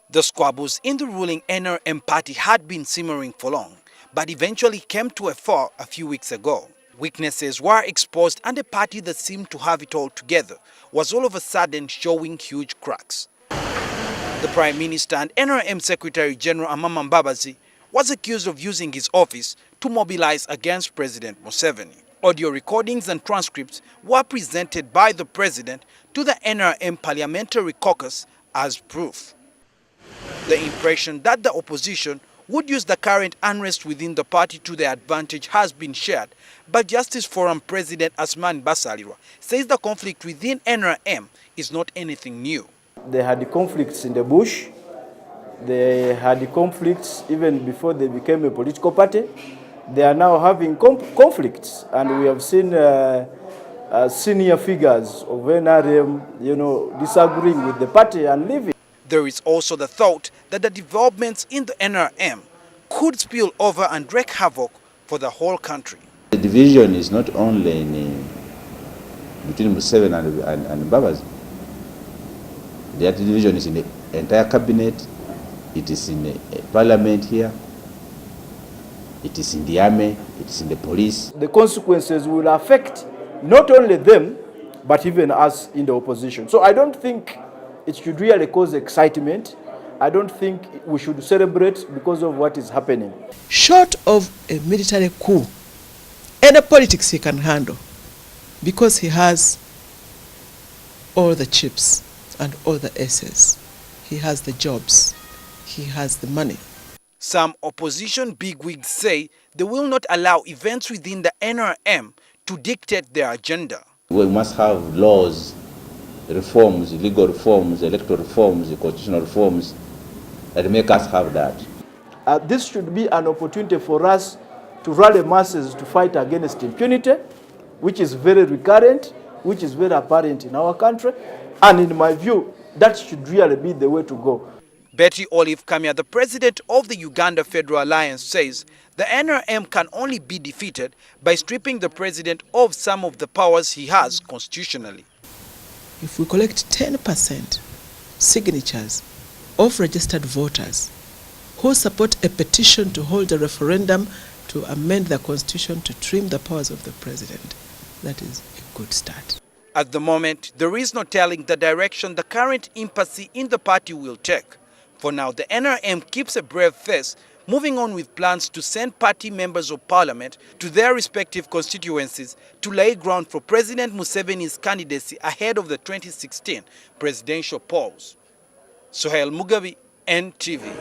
The squabbles in the ruling NRM party had been simmering for long, but eventually came to a fall a few weeks ago. Weaknesses were exposed and a party that seemed to have it all together was all of a sudden showing huge cracks. The Prime Minister and NRM Secretary General Nrm Row was accused of using his office to mobilize against President Museveni. Audio recordings and transcripts were presented by the President to the NRM Parliamentary Caucus as proof. The impression that the opposition would use the current unrest within the party to their advantage has been shared, but Justice Forum President Asman Basalirwa says the conflict within NRM is not anything new. They had conflicts in the bush, they had conflicts even before they became a political party. They are now having conflicts, and we have seen senior figures of NRM, disagreeing with the party and leaving. There is also the thought that the developments in the NRM could spill over and wreak havoc for the whole country. The division is not only between Museveni and Mbabazi. The division is in the entire cabinet, it is in the parliament here, it is in the army, it is in the police. The consequences will affect not only them, but even us in the opposition. So I don't think it should really cause excitement. I don't think we should celebrate because of what is happening. Short of a military coup, any politics he can handle, because he has all the chips and all the aces. He has the jobs, he has the money. Some opposition bigwigs say they will not allow events within the NRM to dictate their agenda. We must have laws, reforms, legal reforms, electoral reforms, constitutional reforms that make us have that. This should be an opportunity for us to rally masses to fight against impunity, which is very recurrent, which is very apparent in our country. And in my view, that should really be the way to go. Betty Olive Kamya, the president of the Uganda Federal Alliance, says the NRM can only be defeated by stripping the president of some of the powers he has constitutionally. If we collect 10% signatures of registered voters who support a petition to hold a referendum to amend the constitution to trim the powers of the president, that is a good start. At the moment, there is no telling the direction the current impasse in the party will take. For now, the NRM keeps a brave face, moving on with plans to send party members of parliament to their respective constituencies to lay ground for President Museveni's candidacy ahead of the 2016 presidential polls. Suhail Mugabi, NTV.